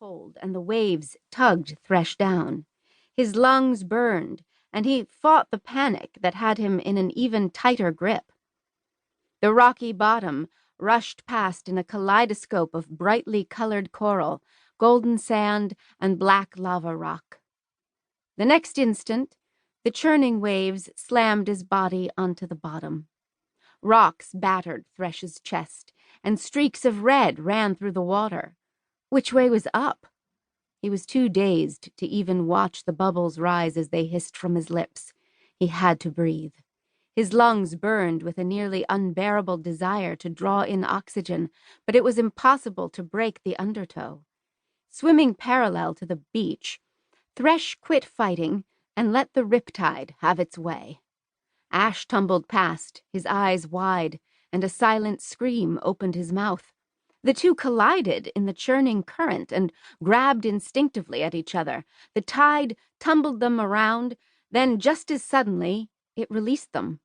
cold, and the waves tugged Thresh down. His lungs burned, and he fought the panic that had him in an even tighter grip. The rocky bottom rushed past in a kaleidoscope of brightly colored coral, golden sand, and black lava rock. The next instant, the churning waves slammed his body onto the bottom. Rocks battered Thresh's chest, and streaks of red ran through the water. Which way was up? He was too dazed to even watch the bubbles rise as they hissed from his lips. He had to breathe. His lungs burned with a nearly unbearable desire to draw in oxygen, but it was impossible to break the undertow. Swimming parallel to the beach, Thresh quit fighting and let the riptide have its way. Ash tumbled past, his eyes wide, and a silent scream opened his mouth. The two collided in the churning current and grabbed instinctively at each other. The tide tumbled them around, then just as suddenly, it released them.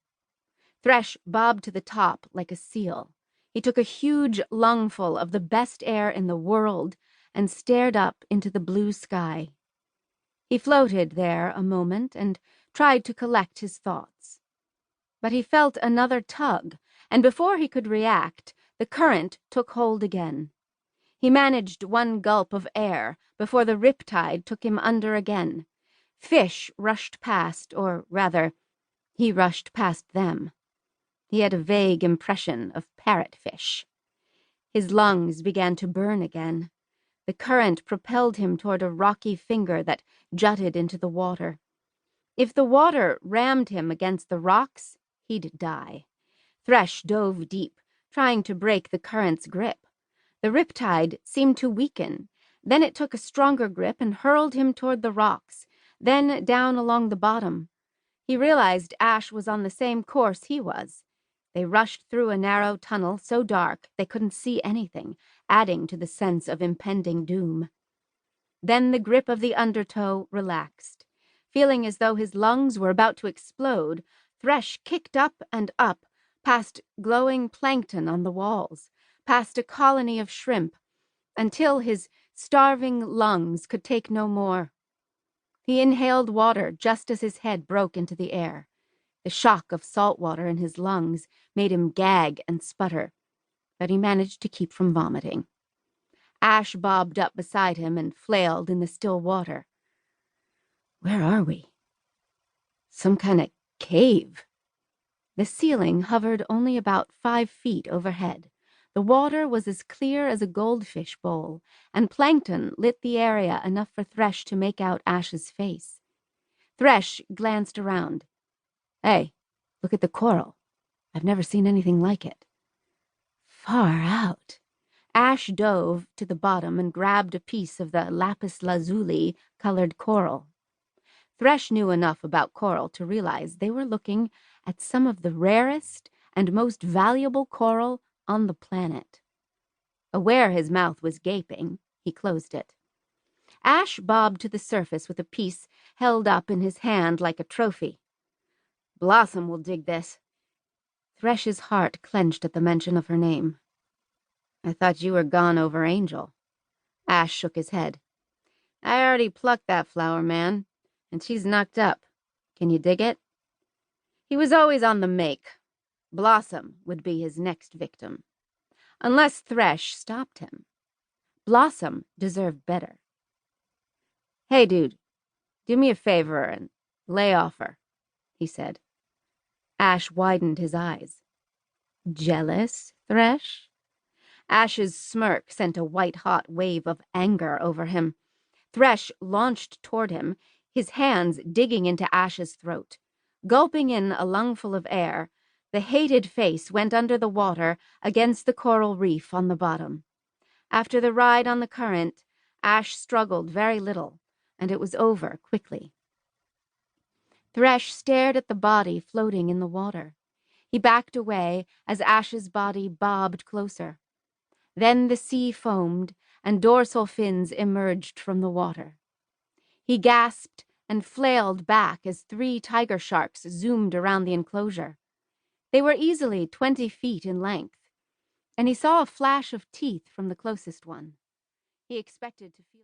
Thresh bobbed to the top like a seal. He took a huge lungful of the best air in the world and stared up into the blue sky. He floated there a moment and tried to collect his thoughts. But he felt another tug, and before he could react, the current took hold again. He managed one gulp of air before the riptide took him under again. Fish rushed past, or rather, he rushed past them. He had a vague impression of parrotfish. His lungs began to burn again. The current propelled him toward a rocky finger that jutted into the water. If the water rammed him against the rocks, he'd die. Thresh dove deep, trying to break the current's grip. The riptide seemed to weaken. Then it took a stronger grip and hurled him toward the rocks, then down along the bottom. He realized Ash was on the same course he was. They rushed through a narrow tunnel so dark they couldn't see anything, adding to the sense of impending doom. Then the grip of the undertow relaxed. Feeling as though his lungs were about to explode, Thresh kicked up and up, past glowing plankton on the walls, past a colony of shrimp, until his starving lungs could take no more. He inhaled water just as his head broke into the air. The shock of salt water in his lungs made him gag and sputter, but he managed to keep from vomiting. Ash bobbed up beside him and flailed in the still water. Where are we? Some kind of cave. The ceiling hovered only about 5 feet overhead. The water was as clear as a goldfish bowl, and plankton lit the area enough for Thresh to make out Ash's face. Thresh glanced around. Hey, look at the coral. I've never seen anything like it. Far out. Ash dove to the bottom and grabbed a piece of the lapis lazuli colored coral. Thresh knew enough about coral to realize they were looking at some of the rarest and most valuable coral on the planet. Aware his mouth was gaping, he closed it. Ash bobbed to the surface with a piece held up in his hand like a trophy. Blossom will dig this. Thresh's heart clenched at the mention of her name. I thought you were gone over Angel. Ash shook his head. I already plucked that flower, man, and she's knocked up. Can you dig it? He was always on the make. Blossom would be his next victim. Unless Thresh stopped him. Blossom deserved better. Hey, dude, do me a favor and lay off her, he said. Ash widened his eyes. Jealous, Thresh? Ash's smirk sent a white-hot wave of anger over him. Thresh launched toward him, his hands digging into Ash's throat. Gulping in a lungful of air, the hated face went under the water against the coral reef on the bottom. After the ride on the current, Ash struggled very little, and it was over quickly. Thresh stared at the body floating in the water. He backed away as Ash's body bobbed closer. Then the sea foamed, and dorsal fins emerged from the water. He gasped and flailed back as 3 tiger sharks zoomed around the enclosure. They were easily 20 feet in length, and he saw a flash of teeth from the closest one. He expected to feel